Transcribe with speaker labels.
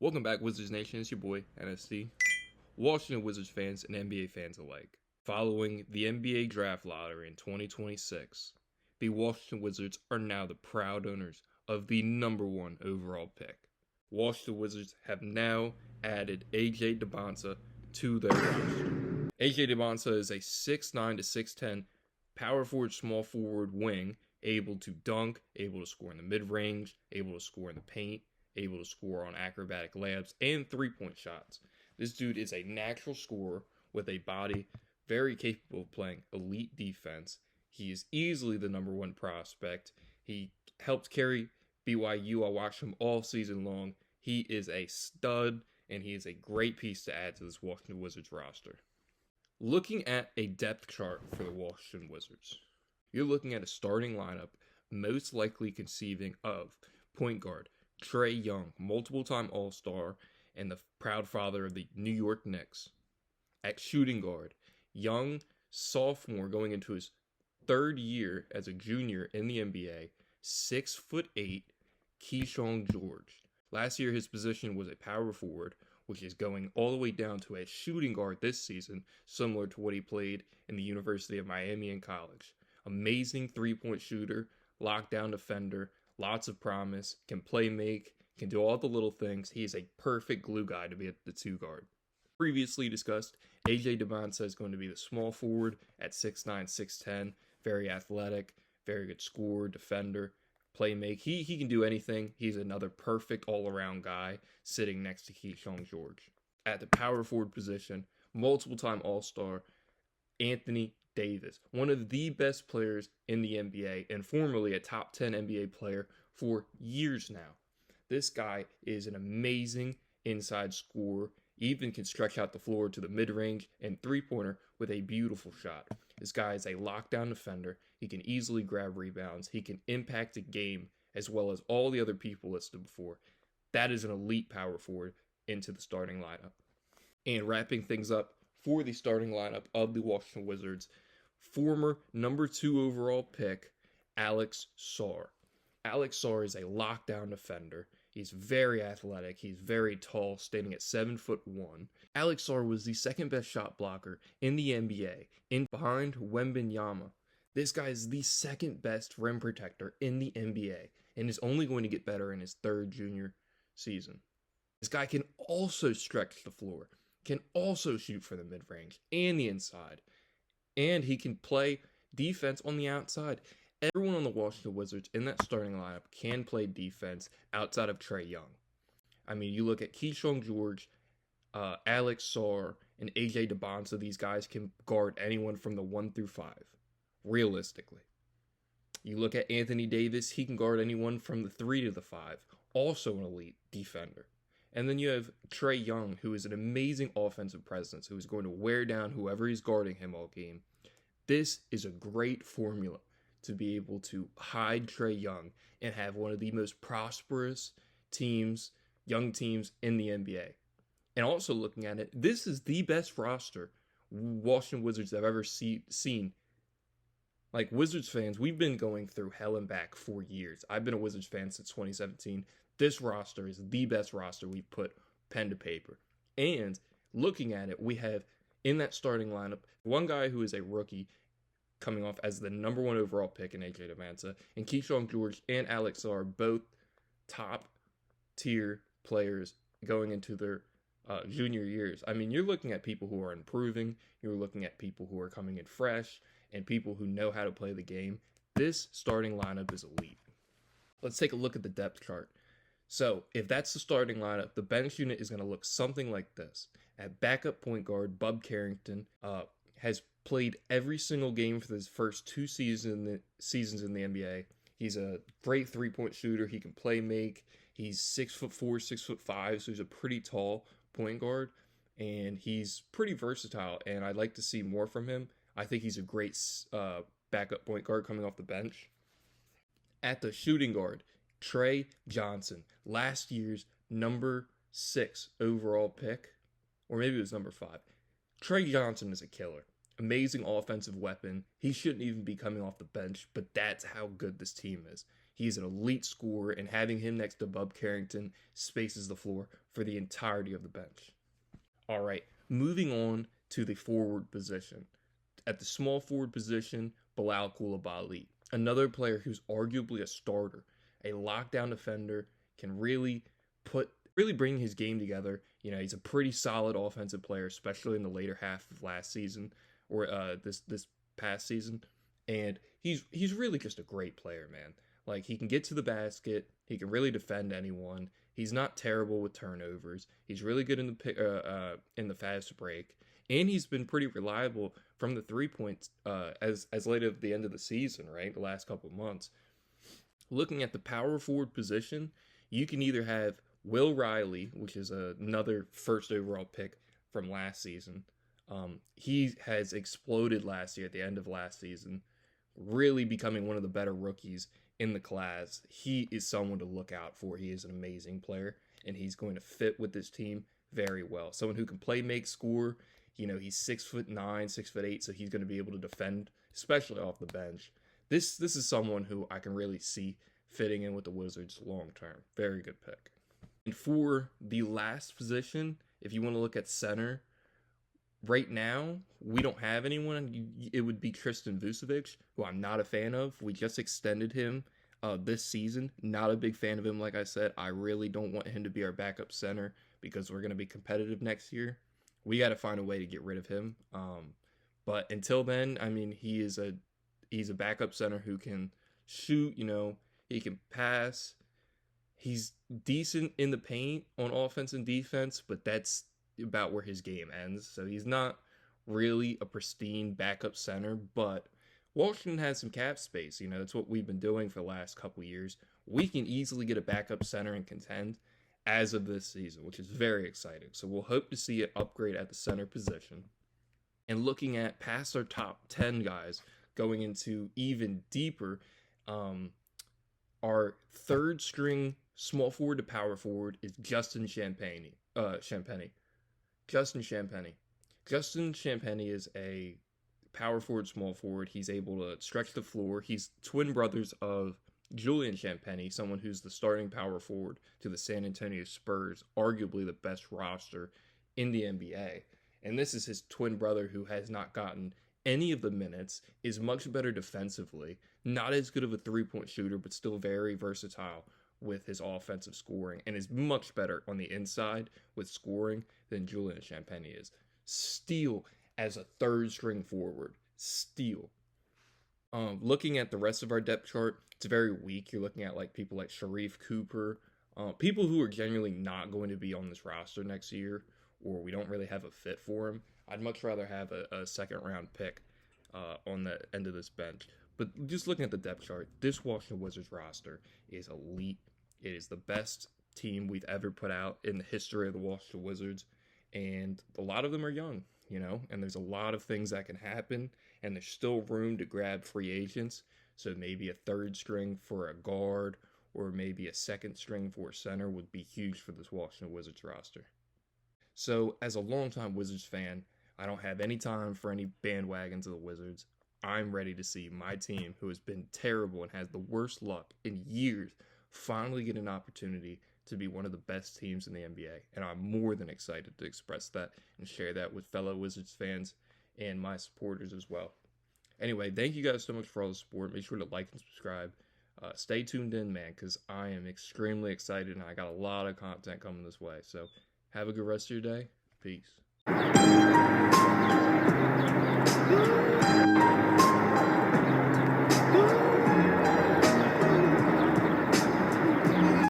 Speaker 1: Welcome back, Wizards Nation. It's your boy, NSC. Washington Wizards fans and NBA fans alike. Following the NBA draft lottery in 2026, the Washington Wizards are now the proud owners of the #1 overall pick. Washington Wizards have now added AJ Dybantsa to their roster. AJ Dybantsa is a 6'9 to 6'10 power forward, small forward wing, able to dunk, able to score in the mid-range, able to score in the paint, able to score on acrobatic layups and three-point shots. This dude is a natural scorer with a body very capable of playing elite defense. He is easily the #1 prospect. He helped carry BYU. I watched him all season long. He is a stud, and he is a great piece to add to this Washington Wizards roster. Looking at a depth chart for the Washington Wizards, you're looking at a starting lineup most likely conceiving of point guard Trae Young, multiple-time All-Star and the proud father of the New York Knicks. At shooting guard, young sophomore going into his third year as a junior in the NBA, 6'8", Keyshawn George. Last year, his position was a power forward, which is going all the way down to a shooting guard this season, similar to what he played in the University of Miami in college. Amazing three-point shooter, lockdown defender, lots of promise, can play make, can do all the little things. He is a perfect glue guy to be at the 2 guard. Previously discussed, AJ Dybantsa is going to be the small forward at 6'9", 6'10", very athletic, very good scorer, defender, play make. He can do anything. He's another perfect all-around guy sitting next to Keyshawn George. At the power forward position, multiple-time All-Star, Anthony Davis, one of the best players in the NBA and formerly a top 10 NBA player for years now. This guy is an amazing inside scorer, even can stretch out the floor to the mid-range and three-pointer with a beautiful shot. This guy is a lockdown defender. He can easily grab rebounds. He can impact a game as well as all the other people listed before. That is an elite power forward into the starting lineup. And wrapping things up for the starting lineup of the Washington Wizards, former #2 overall pick, Alex Sarr. Alex Sarr is a lockdown defender. He's very athletic. He's very tall, standing at 7'1". Alex Sarr was the second best shot blocker in the NBA, in behind Wembanyama. This guy is the second best rim protector in the NBA, and is only going to get better in his third junior season. This guy can also stretch the floor, can also shoot for the mid-range and the inside, and he can play defense on the outside. Everyone on the Washington Wizards in that starting lineup can play defense outside of Trae Young. I mean, you look at Keyshawn George, Alex Sarr, and AJ Dybantsa. These guys can guard anyone from the 1 through 5, realistically. You look at Anthony Davis, he can guard anyone from the 3 to the 5, also an elite defender. And then you have Trae Young, who is an amazing offensive presence, who is going to wear down whoever is guarding him all game. This is a great formula to be able to hide Trae Young and have one of the most prosperous teams, young teams in the NBA. And also looking at it, this is the best roster Washington Wizards have ever seen. Like, Wizards fans, we've been going through hell and back for years. I've been a Wizards fan since 2017. This roster is the best roster we've put pen to paper. And looking at it, we have in that starting lineup one guy who is a rookie coming off as the #1 overall pick in AJ Dybantsa, and Keyshawn George and Alex Sarr, both top-tier players going into their junior years. I mean, you're looking at people who are improving, you're looking at people who are coming in fresh, and people who know how to play the game. This starting lineup is elite. Let's take a look at the depth chart. So, if that's the starting lineup, the bench unit is going to look something like this. At backup point guard, Bub Carrington has played every single game for his first 2 seasons in the NBA. He's a great three-point shooter. He can play make. He's 6'4", 6'5", so he's a pretty tall point guard, and he's pretty versatile, and I'd like to see more from him. I think he's a great backup point guard coming off the bench. At the shooting guard, Trey Johnson, last year's #6 overall pick, or maybe it was #5. Trey Johnson is a killer. Amazing offensive weapon. He shouldn't even be coming off the bench, but that's how good this team is. He's an elite scorer, and having him next to Bub Carrington spaces the floor for the entirety of the bench. All right, moving on to the forward position. At the small forward position, Bilal Coulibaly, another player who's arguably a starter, a lockdown defender, can really bring his game together. You know, he's a pretty solid offensive player, especially in the later half of last season or this past season. And he's really just a great player, man. Like, he can get to the basket, he can really defend anyone. He's not terrible with turnovers. He's really good in the fast break, and he's been pretty reliable from the 3 points as late at the end of the season, right? The last couple of months. Looking at the power forward position, you can either have Will Riley, which is another first overall pick from last season. He has exploded last year at the end of last season, really becoming one of the better rookies in the class. He is someone to look out for. He is an amazing player, and he's going to fit with this team very well. Someone who can play, make, score. You know, he's 6'9", 6'8", so he's going to be able to defend, especially off the bench. This is someone who I can really see fitting in with the Wizards long term. Very good pick. And for the last position, if you want to look at center, right now, we don't have anyone. It would be Tristan Vucevic, who I'm not a fan of. We just extended him this season. Not a big fan of him, like I said. I really don't want him to be our backup center because we're going to be competitive next year. We got to find a way to get rid of him. But until then, I mean, he's a backup center who can shoot, you know, he can pass. He's decent in the paint on offense and defense, but that's about where his game ends. So he's not really a pristine backup center, but Washington has some cap space. You know, that's what we've been doing for the last couple years. We can easily get a backup center and contend as of this season, which is very exciting. So we'll hope to see an upgrade at the center position. And looking at past our top 10 guys, going into even deeper, our third string small forward to power forward is Justin Champagnie. Justin Champagnie is a power forward, small forward. He's able to stretch the floor. He's twin brothers of Julian Champagnie, someone who's the starting power forward to the San Antonio Spurs, arguably the best roster in the NBA. And this is his twin brother who has not gotten any of the minutes, is much better defensively, not as good of a three-point shooter, but still very versatile with his offensive scoring, and is much better on the inside with scoring than Julian Champagnie is. Steal as a third string forward. Steal. Looking at the rest of our depth chart, it's very weak. You're looking at like people like Sharif Cooper, people who are genuinely not going to be on this roster next year, or we don't really have a fit for him. I'd much rather have a second round pick on the end of this bench. But just looking at the depth chart, this Washington Wizards roster is elite. It is the best team we've ever put out in the history of the Washington Wizards. And a lot of them are young, you know, and there's a lot of things that can happen. And there's still room to grab free agents. So maybe a third string for a guard or maybe a second string for a center would be huge for this Washington Wizards roster. So as a longtime Wizards fan, I don't have any time for any bandwagons of the Wizards. I'm ready to see my team, who has been terrible and has the worst luck in years, finally get an opportunity to be one of the best teams in the NBA. And I'm more than excited to express that and share that with fellow Wizards fans and my supporters as well. Anyway, thank you guys so much for all the support. Make sure to like and subscribe. Stay tuned in, man, because I am extremely excited and I got a lot of content coming this way. So have a good rest of your day. Peace.